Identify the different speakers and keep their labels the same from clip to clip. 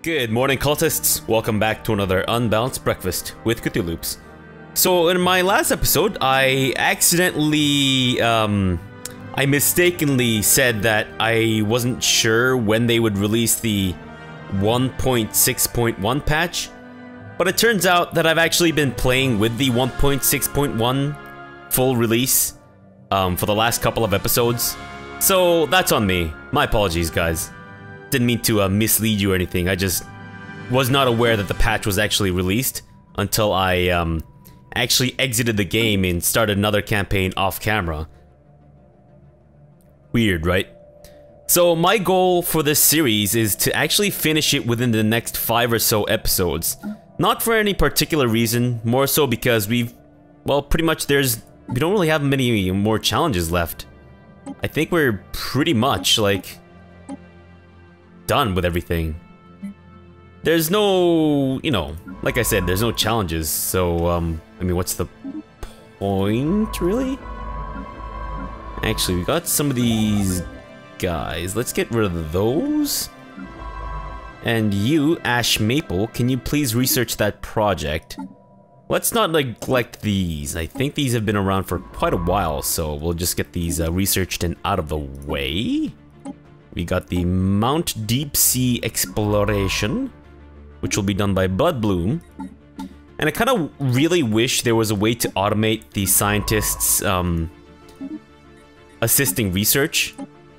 Speaker 1: Good morning, cultists. Welcome back to another Unbalanced Breakfast with Cthulhu's. So in my last episode, I mistakenly said that I wasn't sure when they would release the 1.6.1 patch, but it turns out that I've actually been playing with the 1.6.1 full release for the last couple of episodes. So that's on me. My apologies, guys. Didn't mean to mislead you or anything. I just was not aware that the patch was actually released until I actually exited the game and started another campaign off camera. Weird, right? So my goal for this series is to actually finish it within the next 5 or so episodes. Not for any particular reason, more so because well, pretty much we don't really have many more challenges left. I think we're pretty much, like, done with everything. There's no, like I said, there's no challenges, so, I mean, what's the point, really? Actually, we got some of these guys. Let's get rid of those. And you, Ash Maple, can you please research that project? Let's not neglect these. I think these have been around for quite a while, so we'll just get these researched and out of the way. We got the Mount Deep Sea Exploration, which will be done by Bloodbloom. And I kind of really wish there was a way to automate the scientists assisting research.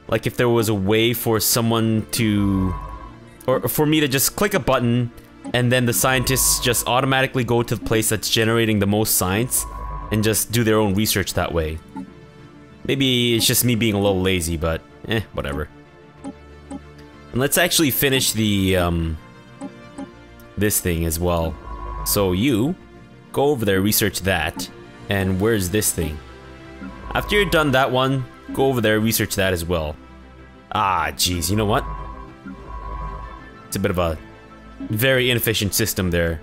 Speaker 1: Like if there was a way for someone to, or for me to just click a button and then the scientists just automatically go to the place that's generating the most science and just do their own research that way. Maybe it's just me being a little lazy, but whatever. And let's actually finish the this thing as well. So you go over there, research that. And where's this thing? After you're done that one, go over there, research that as well. Ah, jeez, you know what? It's a bit of a very inefficient system there.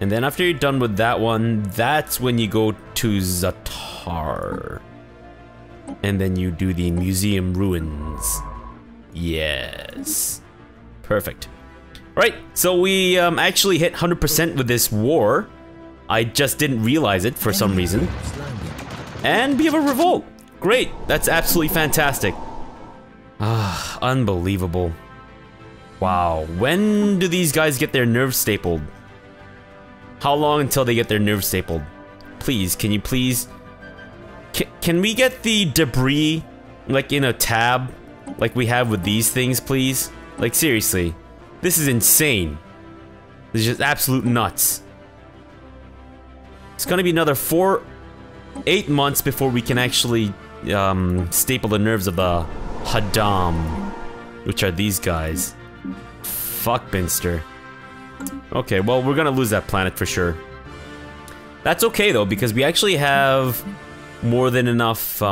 Speaker 1: And then after you're done with that one, that's when you go to Zatar. And then you do the museum ruins. Yes. Perfect. Right, so we actually hit 100% with this war. I just didn't realize it for some reason. And we have a revolt. Great, that's absolutely fantastic. Ah, unbelievable. Wow, when do these guys get their nerves stapled? How long until they get their nerves stapled? Please, can you please... Can we get the debris, like, in a tab? Like we have with these things, please? Like, seriously. This is insane. This is just absolute nuts. It's gonna be another 8 months before we can actually staple the nerves of the Haddam, which are these guys. Fuck Binster. Okay, well, we're gonna lose that planet for sure. That's okay though, because we actually have more than enough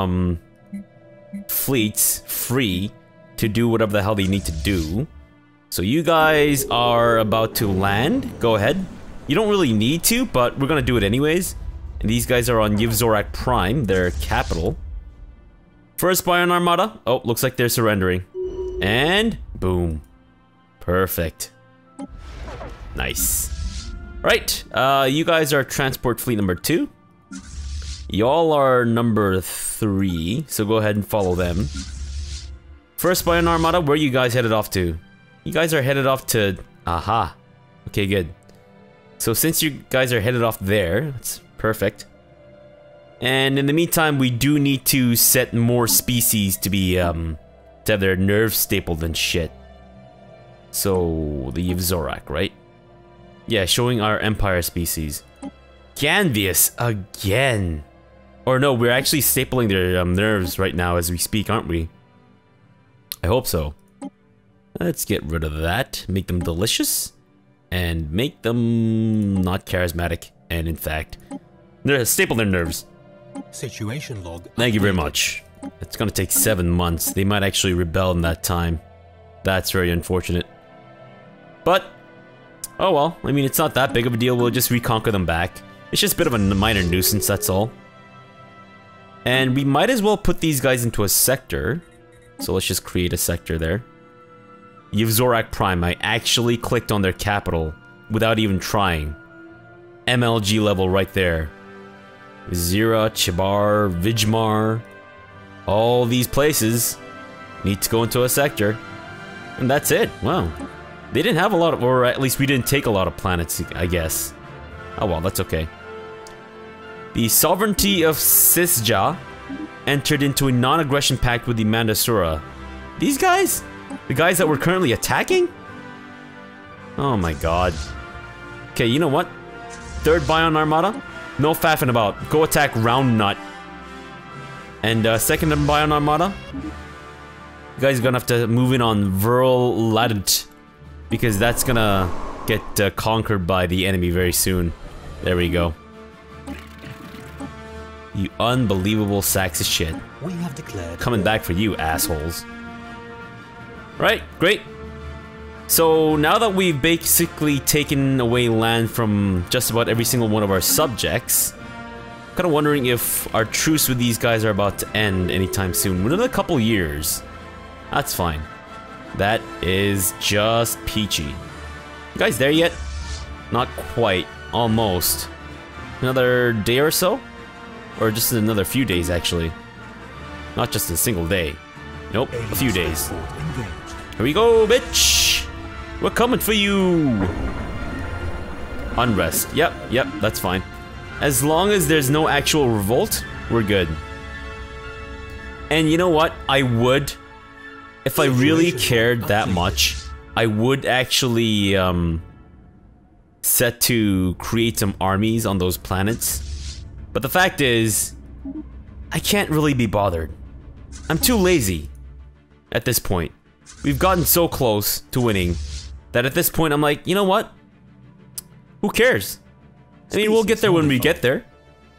Speaker 1: fleets free to do whatever the hell they need to do. So you guys are about to land. Go ahead. You don't really need to, but we're gonna do it anyways. And these guys are on Yivzorak Prime, their capital. First Bion Armada. Oh, looks like they're surrendering. And boom. Perfect. Nice. Right, you guys are transport fleet number 2. Y'all are number 3, so go ahead and follow them. First Bion Armada, where are you guys headed off to? You guys are headed off to... Aha. Okay, good. So since you guys are headed off there, that's perfect. And in the meantime, we do need to set more species to be, to have their nerves stapled and shit. So, the Yivzorak, right? Yeah, showing our Empire species. Ganvius, again! Or no, we're actually stapling their nerves right now as we speak, aren't we? I hope so. Let's get rid of that, make them delicious, and make them not charismatic, and in fact, staple their nerves.
Speaker 2: Situation log.
Speaker 1: Thank you very much. It's gonna take 7 months. They might actually rebel in that time. That's very unfortunate. But, oh well, I mean, it's not that big of a deal. We'll just reconquer them back. It's just a bit of a minor nuisance, that's all. And we might as well put these guys into a sector. So let's just create a sector there. Yvzorak Prime. I actually clicked on their capital without even trying. MLG level right there. Zira, Chibar, Vijmar. All these places need to go into a sector. And that's it. Wow. They didn't have a lot of, or at least we didn't take a lot of planets, I guess. Oh well, that's okay. The sovereignty of Sisja entered into a non-aggression pact with the Mandasura. These guys? The guys that we're currently attacking? Oh my god. Okay, you know what? Third Bion Armada? No faffing about. Go attack Round Nut. And second Bion Armada? You guys are gonna have to move in on Vril Ladent. Because that's gonna get conquered by the enemy very soon. There we go. You unbelievable sacks of shit.
Speaker 2: We have declared
Speaker 1: Coming back for you, assholes. Right, great. So now that we've basically taken away land from just about every single one of our subjects, I'm kind of wondering if our truce with these guys are about to end anytime soon. Within a couple years. That's fine. That is just peachy. You guys there yet? Not quite. Almost. Another day or so? Or just another few days, actually. Not just a single day. Nope, a few days. Here we go, bitch! We're coming for you! Unrest. Yep, that's fine. As long as there's no actual revolt, we're good. And you know what? I would, if I really cared that much, I would actually, set to create some armies on those planets. But the fact is, I can't really be bothered. I'm too lazy at this point. We've gotten so close to winning that at this point I'm like, you know what? Who cares? I mean, we'll get there when we get there.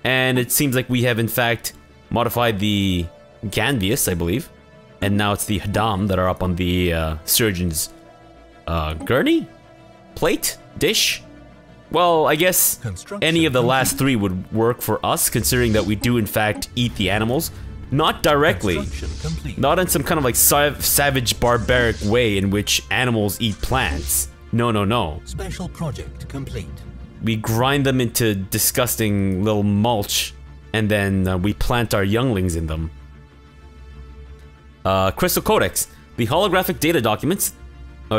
Speaker 1: And it seems like we have in fact modified the Ganvius, I believe. And now it's the Hadam that are up on the Surgeon's gurney? Plate? Dish? Well, I guess any of the last three would work for us, considering that we do in fact eat the animals. Not directly. Not in some kind of like savage barbaric way in which animals eat plants. No, no, no.
Speaker 2: Special project complete.
Speaker 1: We grind them into disgusting little mulch, and then we plant our younglings in them. Crystal Codex. The holographic data documents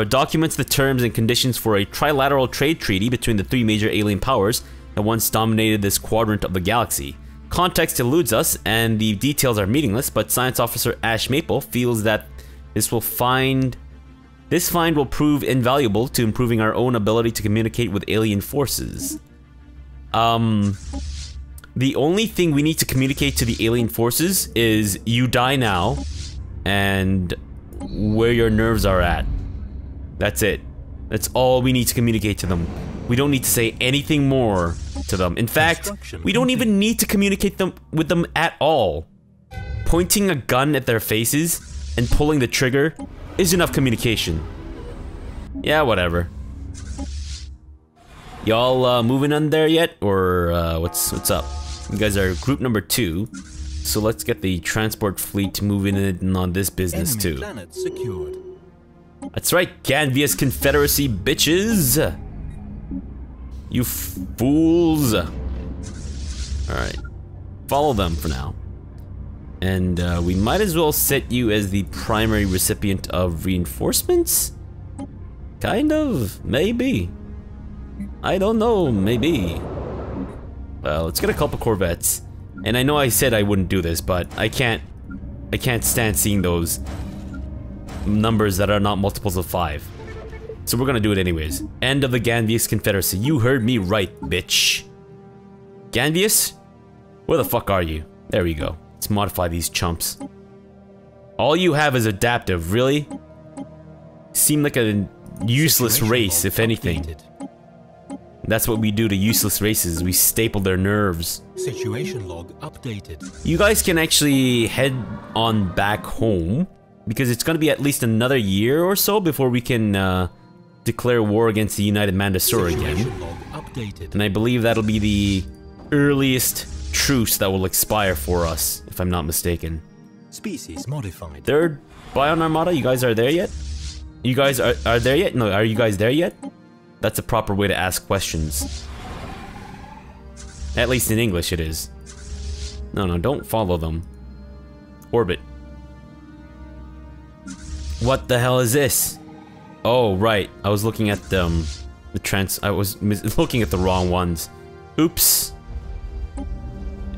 Speaker 1: documents the terms and conditions for a trilateral trade treaty between the three major alien powers that once dominated this quadrant of the galaxy. Context eludes us, and the details are meaningless, but Science Officer Ash Maple feels that this find will prove invaluable to improving our own ability to communicate with alien forces. The only thing we need to communicate to the alien forces is you die now, and where your nerves are at. That's it. That's all we need to communicate to them. We don't need to say anything more to them. In fact, we don't even need to communicate with them at all. Pointing a gun at their faces and pulling the trigger is enough communication. Yeah, whatever. Y'all moving on there yet? Or what's up? You guys are group number 2. So let's get the transport fleet moving in on this business too.
Speaker 2: Planet secured.
Speaker 1: That's right, Ganvius Confederacy, bitches! You fools! Alright. Follow them for now. And we might as well set you as the primary recipient of reinforcements? Kind of, maybe. I don't know, maybe. Well, let's get a couple Corvettes. And I know I said I wouldn't do this, but I can't stand seeing those numbers that are not multiples of 5. So we're gonna do it anyways. End of the Ganvius Confederacy. You heard me right, bitch. Ganvius? Where the fuck are you? There we go. Let's modify these chumps. All you have is adaptive, really? Seem like a useless race, if anything. That's what we do to useless races. We staple their nerves.
Speaker 2: Situation log updated.
Speaker 1: You guys can actually head on back home, because it's gonna be at least another year or so before we can declare war against the United Mandasura again. And I believe that'll be the earliest truce that will expire for us, if I'm not mistaken.
Speaker 2: Species modified.
Speaker 1: Third Bion Armada, you guys are there yet? You guys are there yet? No, are you guys there yet? That's a proper way to ask questions. At least in English it is. No, don't follow them. Orbit. What the hell is this? Oh, right. I was looking at I was looking at the wrong ones. Oops.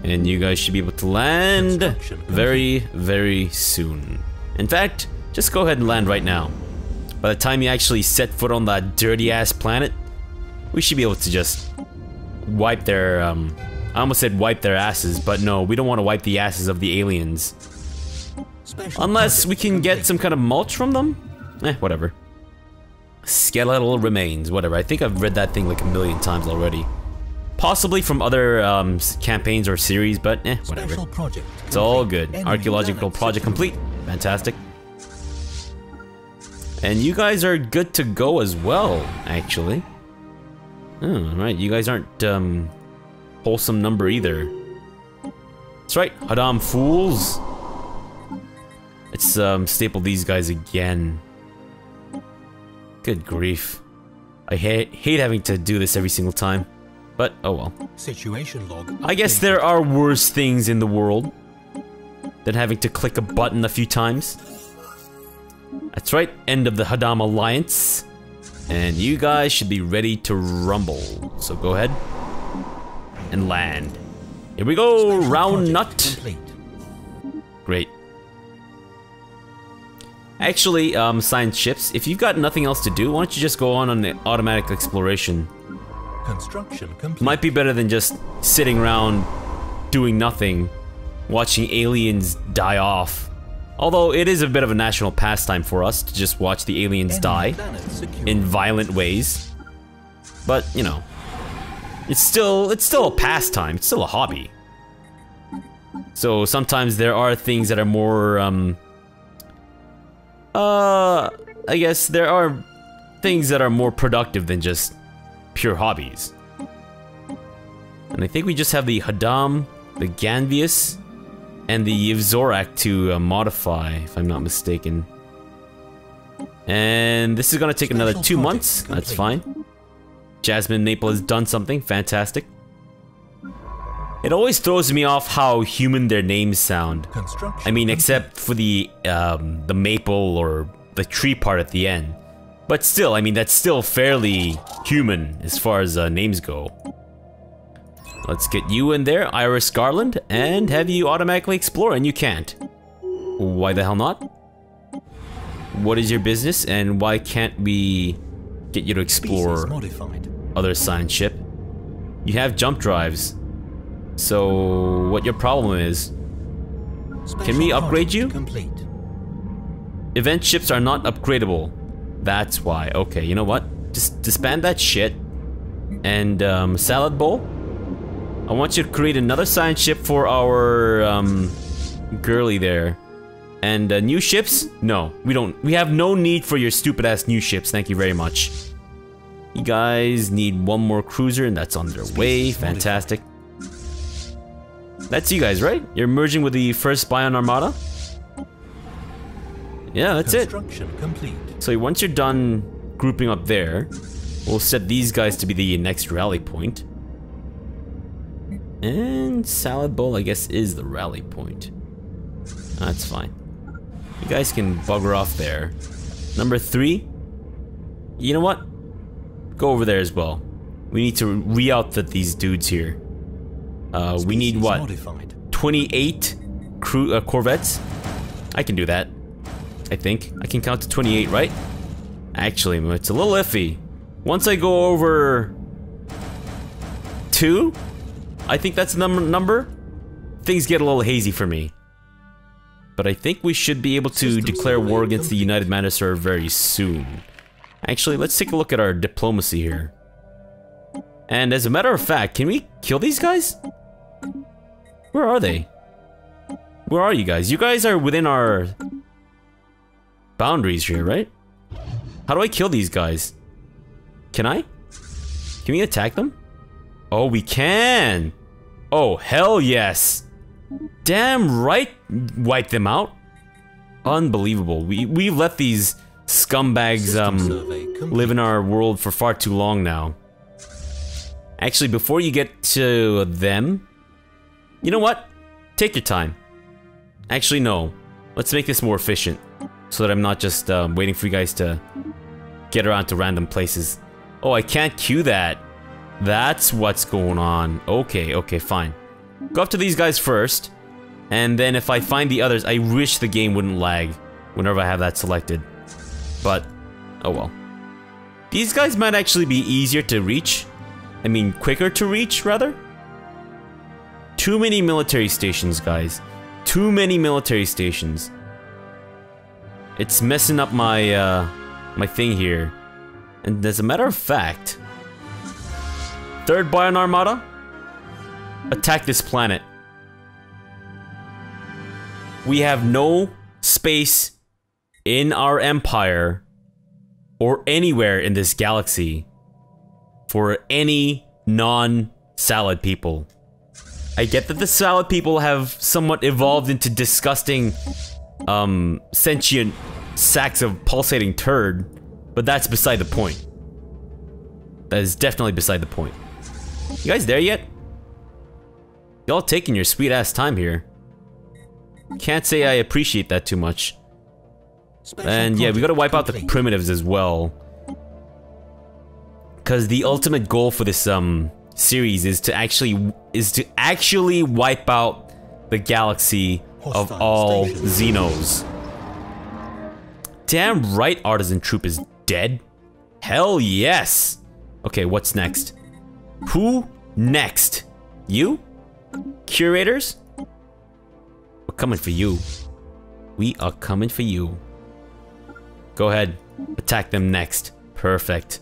Speaker 1: And you guys should be able to land very, very soon. In fact, just go ahead and land right now. By the time you actually set foot on that dirty-ass planet, we should be able to just wipe their, I almost said wipe their asses, but no, we don't want to wipe the asses of the aliens. Unless we can get some kind of mulch from them? Whatever. Skeletal remains, whatever. I think I've read that thing like a million times already. Possibly from other campaigns or series, but whatever. It's all good. Archaeological project complete. Fantastic. And you guys are good to go as well, actually. Oh, right, you guys aren't wholesome number either. That's right, Hadam fools. Let's staple these guys again. Good grief. I hate having to do this every single time. But, oh well.
Speaker 2: Situation log.
Speaker 1: I guess there are worse things in the world than having to click a button a few times. That's right, end of the Hadam Alliance. And you guys should be ready to rumble. So go ahead and land. Here we go, round nut. Great. Actually, science ships, if you've got nothing else to do, why don't you just go on the automatic exploration?
Speaker 2: Construction complete.
Speaker 1: Might be better than just sitting around doing nothing, watching aliens die off. Although it is a bit of a national pastime for us to just watch the aliens die in violent ways. But, you know, it's still a pastime, it's still a hobby. So sometimes there are things that are more, I guess there are things that are more productive than just pure hobbies. And I think we just have the Hadam, the Ganvius, and the Yvzorak to modify, if I'm not mistaken. And this is gonna take another 2 months, that's fine. Jasmine Maple has done something, fantastic. It always throws me off how human their names sound. I mean, except for the maple or the tree part at the end. But still, I mean, that's still fairly human as far as names go. Let's get you in there, Iris Garland, and have you automatically explore, and you can't. Why the hell not? What is your business, and why can't we get you to explore other science ship? You have jump drives. So, what your problem is? Can we upgrade you? Event ships are not upgradable. That's why. Okay, you know what? Just disband that shit. And, salad bowl? I want you to create another science ship for our, girly there. And, new ships? No, we don't. We have no need for your stupid-ass new ships, thank you very much. You guys need one more cruiser, and that's on their way. Fantastic. That's you guys, right? You're merging with the first Bion Armada? Yeah, that's it.
Speaker 2: Complete.
Speaker 1: So once you're done grouping up there, we'll set these guys to be the next rally point. And Salad Bowl, I guess, is the rally point. That's fine. You guys can bugger off there. Number 3. You know what? Go over there as well. We need to re-outfit these dudes here. We need what? 28 Corvettes? I can do that. I think. I can count to 28, right? Actually, it's a little iffy. Once I go over 2, I think that's the number. Things get a little hazy for me. But I think we should be able to declare war against the United Manosaur very soon. Actually, let's take a look at our diplomacy here. And as a matter of fact, can we kill these guys? Where are they? Where are you guys? You guys are within our boundaries here, right? How do I kill these guys? Can I? Can we attack them? Oh, we can! Oh, hell yes! Damn right, wipe them out. Unbelievable. We've let these scumbags live in our world for far too long now. Actually, before you get to them, you know what? Take your time. Actually, no. Let's make this more efficient, so that I'm not just waiting for you guys to get around to random places. Oh, I can't queue that. That's what's going on. Okay, okay, fine. Go up to these guys first, and then if I find the others, I wish the game wouldn't lag whenever I have that selected. But, oh well. These guys might actually be easier to reach. I mean, quicker to reach, rather. Too many military stations, guys. Too many military stations. It's messing up my, my thing here. And as a matter of fact, Third Bion Armada, attack this planet. We have no space in our empire or anywhere in this galaxy for any non-salad people. I get that the salad people have somewhat evolved into disgusting, sentient sacks of pulsating turd, but that's beside the point. That is definitely beside the point. You guys there yet? Y'all taking your sweet ass time here. Can't say I appreciate that too much. And yeah, we gotta wipe out the primitives as well. Cause the ultimate goal for this series is to actually wipe out the galaxy of all Xenos. Damn right, Artisan Troop is dead. Hell yes. Okay, what's next? Who next? You? Curators? We're coming for you. We are coming for you. Go ahead, attack them next. Perfect.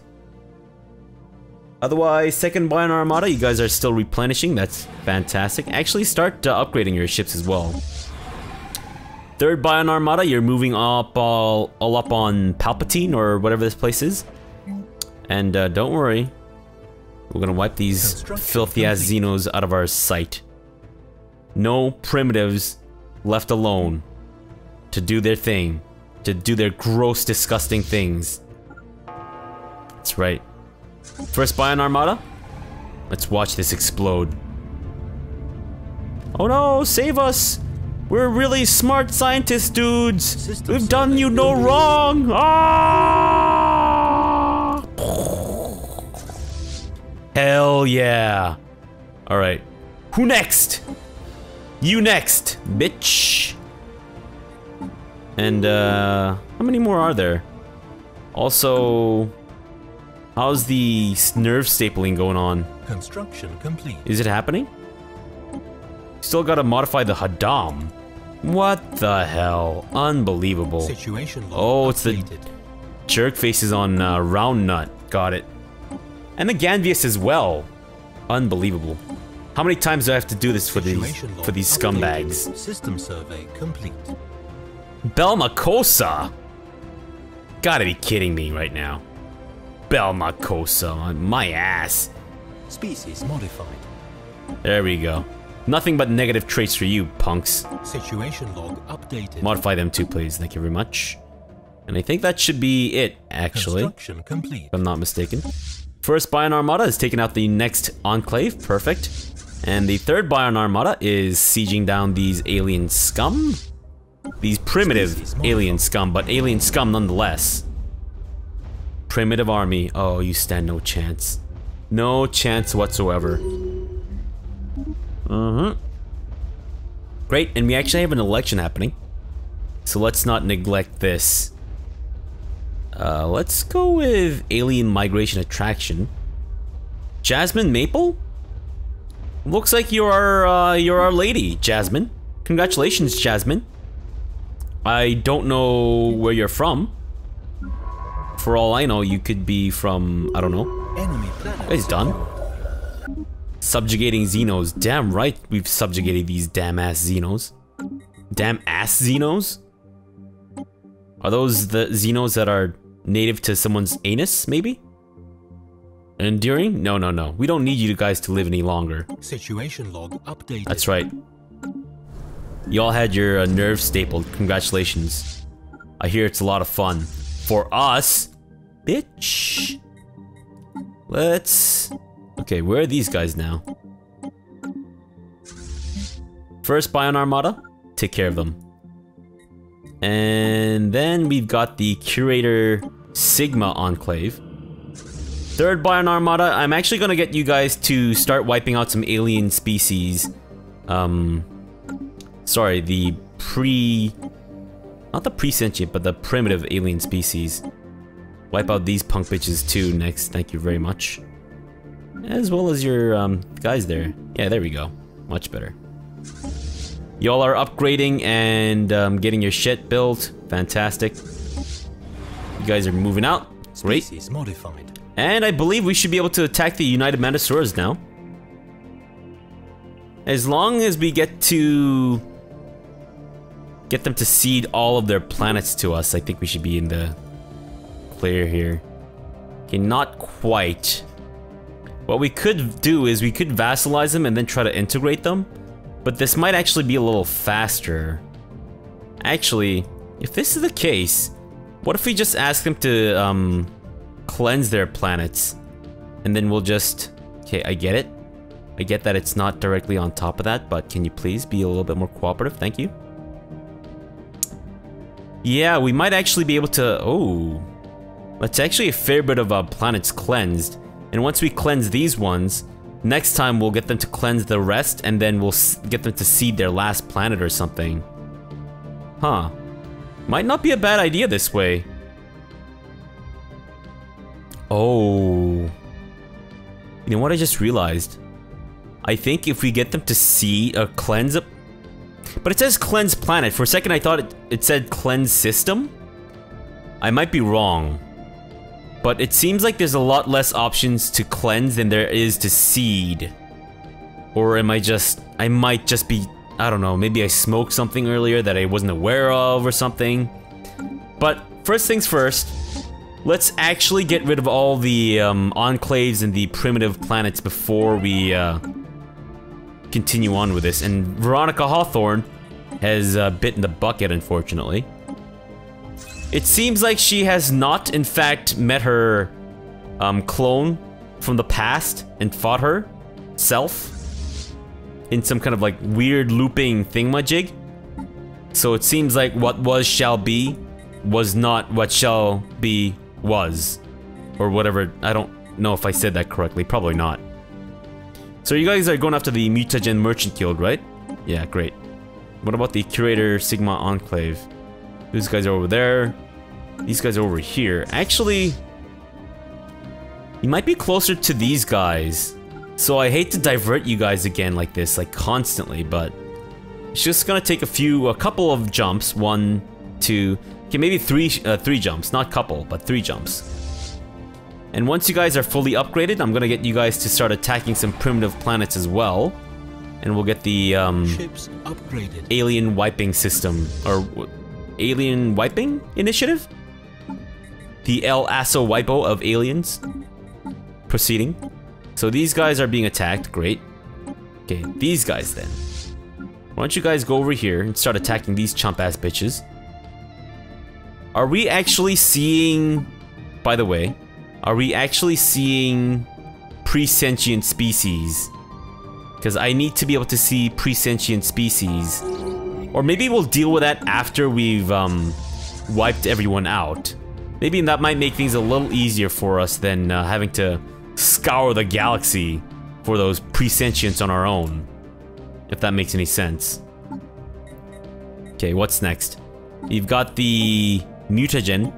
Speaker 1: Otherwise, second Bion Armada, you guys are still replenishing. That's fantastic. Actually, start upgrading your ships as well. Third Bion Armada, you're moving up all up on Palpatine or whatever this place is. And don't worry, we're gonna wipe these filthy ass Xenos out of our sight. No primitives left alone to do their thing, to do their gross, disgusting things. That's right. First Bion Armada, let's watch this explode. Oh no, save us! We're really smart scientist dudes! We've done you no wrong! Ah! Hell yeah! Alright. Who next? You next, bitch! And, how many more are there? Also, how's the nerve stapling going on?
Speaker 2: Construction complete.
Speaker 1: Is it happening? Still gotta modify the Hadam. What the hell? Unbelievable.
Speaker 2: Situation log
Speaker 1: Oh, it's the
Speaker 2: updated.
Speaker 1: jerk faces on Round Nut. Got it. And the Ganvius as well. Unbelievable. How many times do I have to do this for these
Speaker 2: Situation log
Speaker 1: scumbags?
Speaker 2: updated. System survey complete.
Speaker 1: Belmacosa? Gotta be kidding me right now. Belmacosa on my ass.
Speaker 2: Species modified.
Speaker 1: There we go. Nothing but negative traits for you, punks.
Speaker 2: Situation log updated.
Speaker 1: Modify them too, please. Thank you very much. And I think that should be it, actually.
Speaker 2: Construction complete.
Speaker 1: If I'm not mistaken. First Bion Armada is taking out the next Enclave. Perfect. And the third Bion Armada is sieging down these alien scum. These primitive alien scum, but alien scum nonetheless. Primitive army. Oh, you stand no chance. No chance whatsoever. Great, and we actually have an election happening. So let's not neglect this. Let's go with Alien Migration Attraction. Jasmine Maple? Looks like you're our lady, Jasmine. Congratulations, Jasmine. I don't know where you're from. For all I know, you could be from, I don't know.
Speaker 2: Enemy planet.
Speaker 1: It's done. Subjugating Xenos. Damn right we've subjugated these damn ass Xenos. Damn ass Xenos? Are those the Xenos that are native to someone's anus, maybe? Enduring? No, no, no. We don't need you guys to live any longer.
Speaker 2: Situation log updated.
Speaker 1: That's right. Y'all had your nerve stapled. Congratulations. I hear it's a lot of fun. For us. Bitch. Let's... Okay, where are these guys now? First Bion Armada, take care of them. And then we've got the Curator Sigma Enclave. Third Bion Armada, I'm actually gonna get you guys to start wiping out some alien species. Sorry, the not the pre-sentient, but the primitive alien species. Wipe out these punk bitches too next, thank you very much. As well as your, guys there. Yeah, there we go. Much better. Y'all are upgrading and, getting your shit built. Fantastic. You guys are moving out. Great.
Speaker 2: Species modified.
Speaker 1: And I believe we should be able to attack the United Mantisaurs now. As long as we get them to cede all of their planets to us, I think we should be in the clear here. Okay, not quite. What we could do is we could vassalize them and then try to integrate them. But this might actually be a little faster. Actually, if this is the case, what if we just ask them to, cleanse their planets? And then we'll just... Okay, I get it. I get that it's not directly on top of that, but can you please be a little bit more cooperative? Thank you. Yeah, we might actually be able to... Oh. That's actually a fair bit of planets cleansed. And once we cleanse these ones, next time we'll get them to cleanse the rest, and then we'll get them to seed their last planet or something. Huh. Might not be a bad idea this way. Oh. You know what I just realized? I think if we get them to seed or cleanse a... But it says cleanse planet. For a second I thought it said cleanse system. I might be wrong. But it seems like there's a lot less options to cleanse than there is to seed. Or am I might just be, I don't know, maybe I smoked something earlier that I wasn't aware of or something. But first things first, let's actually get rid of all the enclaves and the primitive planets before we continue on with this. And Veronica Hawthorne has bitten the bucket, unfortunately. It seems like she has not, in fact, met her clone from the past and fought her self in some kind of like weird looping thingamajig. So it seems like what was shall be was not what shall be was. Or whatever, I don't know if I said that correctly, probably not. So you guys are going after the Mutagen Merchant Guild, right? Yeah, great. What about the Curator Sigma Enclave? These guys are over there. These guys are over here. Actually, you might be closer to these guys. So I hate to divert you guys again like this, like constantly, but it's just gonna take a couple of jumps. 1, 2, okay, maybe three jumps, not couple, but 3 jumps. And once you guys are fully upgraded, I'm gonna get you guys to start attacking some primitive planets as well. And we'll get the
Speaker 2: ships upgraded.
Speaker 1: Alien wiping system, or alien wiping initiative? The El Aso Wipo of aliens proceeding. So these guys are being attacked, great. Okay, these guys then. Why don't you guys go over here and start attacking these chump ass bitches? Are we actually seeing, by the way, are we actually seeing pre-sentient species? Because I need to be able to see pre-sentient species. Or maybe we'll deal with that after we've wiped everyone out. Maybe that might make things a little easier for us than having to scour the galaxy for those pre-sentients on our own. If that makes any sense. Okay, what's next? You've got the Mutagen,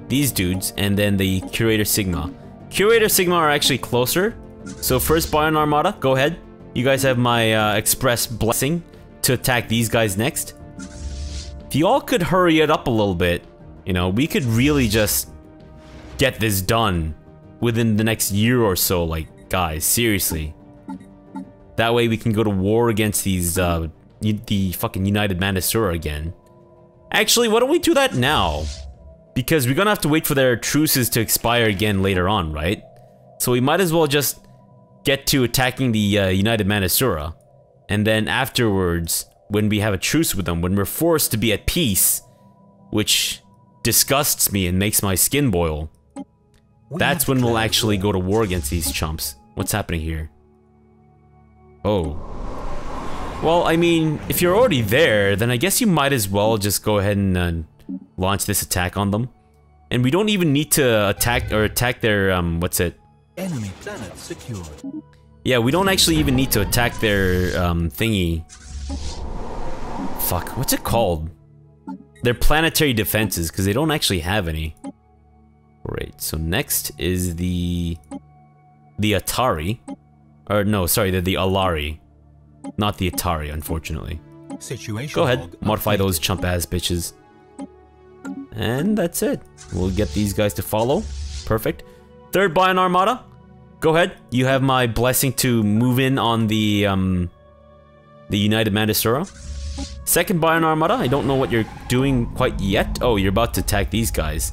Speaker 1: these dudes, and then the Curator Sigma. Curator Sigma are actually closer. So first Bion Armada, go ahead. You guys have my express blessing to attack these guys next. If you all could hurry it up a little bit, you know, we could really just get this done within the next year or so, like, guys, seriously. That way we can go to war against these, the fucking United Mantisaur again. Actually, why don't we do that now? Because we're gonna have to wait for their truces to expire again later on, right? So we might as well just get to attacking the United Mantisaur. And then afterwards, when we have a truce with them, when we're forced to be at peace, which disgusts me and makes my skin boil, that's when we'll actually go to war against these chumps. What's happening here? Oh. Well, I mean, if you're already there, then I guess you might as well just go ahead and launch this attack on them. And we don't even need to attack their, what's it?
Speaker 2: Enemy planet secured.
Speaker 1: Yeah, we don't actually even need to attack their, thingy. Fuck, what's it called? Their planetary defenses, because they don't actually have any. Alright, so next is the Atari. Or no, sorry, the Alari. Not the Atari, unfortunately.
Speaker 2: Situation
Speaker 1: Go ahead, modify those chump-ass bitches. And that's it. We'll get these guys to follow. Perfect. Third Bion Armada. Go ahead. You have my blessing to move in on the United Mandasura. Second Bion Armada. I don't know what you're doing quite yet. Oh, you're about to attack these guys.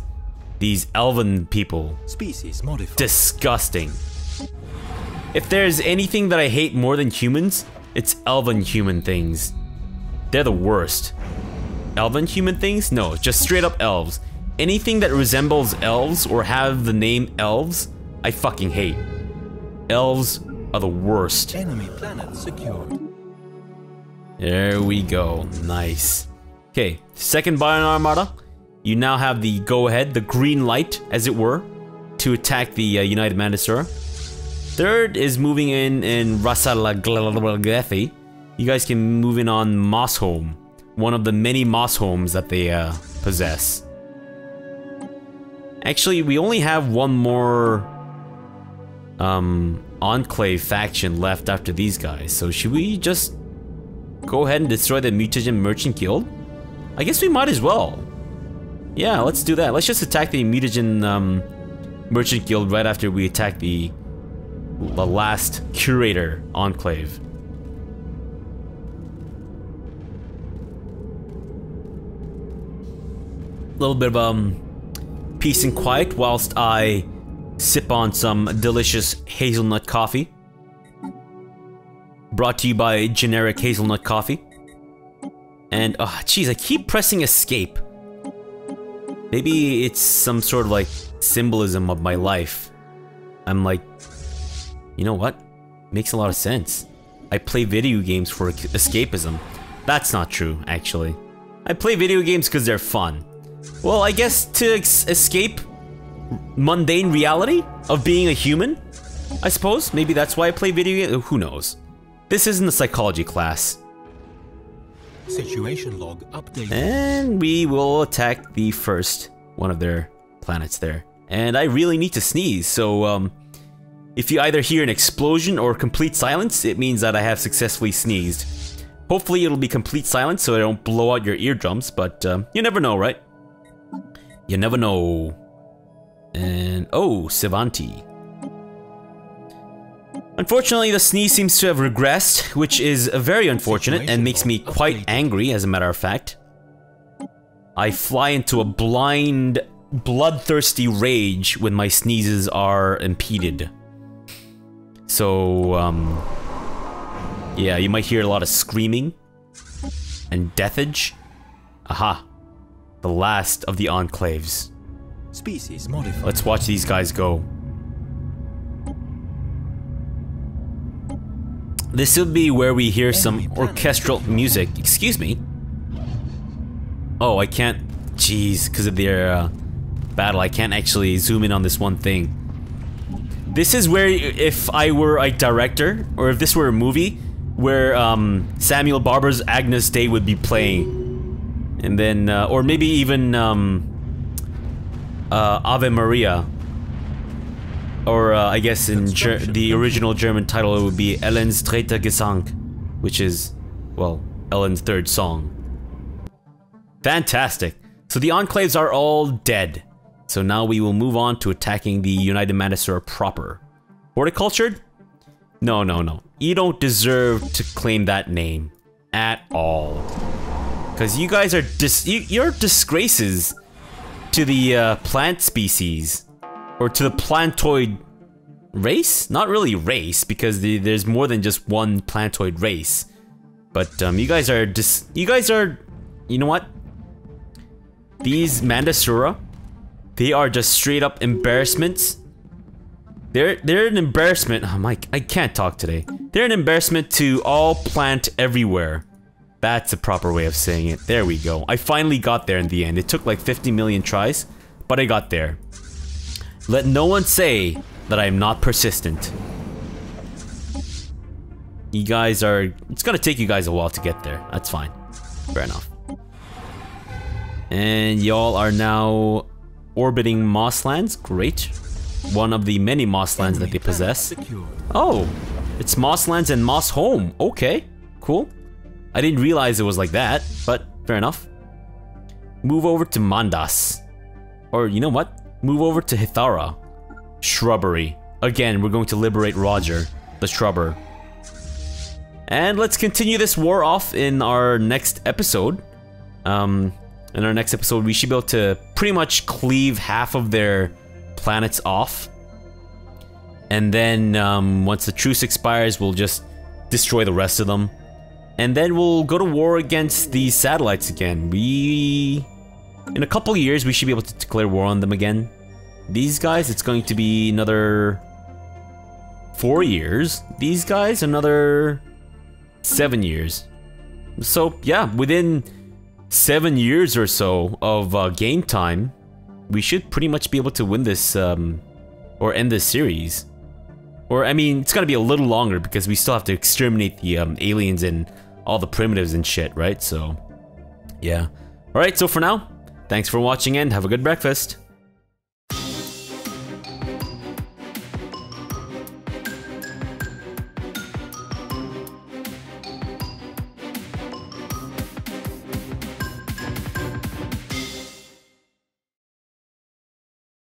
Speaker 1: These elven people.
Speaker 2: Species modified.
Speaker 1: Disgusting. If there's anything that I hate more than humans, it's elven human things. They're the worst. Elven human things? No, just straight up elves. Anything that resembles elves or have the name elves, I fucking hate. Elves are the worst.
Speaker 2: Enemy planet secured.
Speaker 1: There we go. Nice. Okay, second Bion Armada. You now have the go-ahead, the green light, as it were, to attack the United Mandasura. Third is moving in Rasalaglethi. You guys can move in on Mossholm, one of the many Moss homes that they possess. Actually, we only have one more Enclave faction left after these guys, so should we just go ahead and destroy the Mutagen Merchant Guild? I guess we might as well. Yeah, let's do that. Let's just attack the Mutagen Merchant Guild right after we attack the last Curator Enclave. A little bit of peace and quiet whilst I sip on some delicious hazelnut coffee. Brought to you by generic hazelnut coffee. And, oh, jeez, I keep pressing escape. Maybe it's some sort of, like, symbolism of my life. I'm like, you know what? Makes a lot of sense. I play video games for escapism. That's not true, actually. I play video games because they're fun. Well, I guess to escape mundane reality of being a human, I suppose. Maybe that's why I play video games. Who knows? This isn't a psychology class.
Speaker 2: Situation log updated.
Speaker 1: And we will attack the first one of their planets there. And I really need to sneeze, so if you either hear an explosion or complete silence, it means that I have successfully sneezed. Hopefully it'll be complete silence so I don't blow out your eardrums, but you never know, right? You never know. And oh, Sivanti. Unfortunately, the sneeze seems to have regressed, which is very unfortunate and makes me quite angry, as a matter of fact. I fly into a blind, bloodthirsty rage when my sneezes are impeded. So, yeah, you might hear a lot of screaming and deathage. Aha. The last of the enclaves.
Speaker 2: Species modified.
Speaker 1: Let's watch these guys go. This will be where we hear some orchestral music. Excuse me. Oh, I can't. Jeez, because of their battle, I can't actually zoom in on this one thing. This is where, if I were a director, or if this were a movie, where Samuel Barber's Agnus Dei would be playing. And then, or maybe even Ave Maria. Or I guess in the original German title it would be Ellen's dritter Gesang, which is, well, Ellen's third song. Fantastic. So the enclaves are all dead. So now we will move on to attacking the United Mandasura proper. Horticultured? No, no, no. You don't deserve to claim that name. At all. Because you guys are you're disgraces to the plant species. Or to the plantoid race? Not really race, because there's more than just one plantoid race. But you guys are you know what? These Mandasura, they are just straight up embarrassments. They're an embarrassment. Oh my, I can't talk today. They're an embarrassment to all plant everywhere. That's a proper way of saying it. There we go. I finally got there in the end. It took like 50 million tries, but I got there. Let no one say that I am not persistent. You guys are... It's gonna take you guys a while to get there. That's fine. Fair enough. And y'all are now orbiting Mosslands. Great. One of the many Mosslands that they possess. Oh! It's Mosslands and Moss Home. Okay. Cool. I didn't realize it was like that, but fair enough. Move over to Mandas. Or you know what? Move over to Hithara. Shrubbery. Again, we're going to liberate Roger, the shrubber. And let's continue this war off in our next episode. In our next episode, we should be able to pretty much cleave half of their planets off. And then, once the truce expires, we'll just destroy the rest of them. And then we'll go to war against these satellites again. In a couple years, we should be able to declare war on them again. These guys, it's going to be another 4 years. These guys, another 7 years. So, yeah, within 7 years or so of game time, we should pretty much be able to win this, or end this series. Or, I mean, it's gonna be a little longer because we still have to exterminate the aliens and all the primitives and shit, right? So, yeah. Alright, so for now, thanks for watching and have a good breakfast.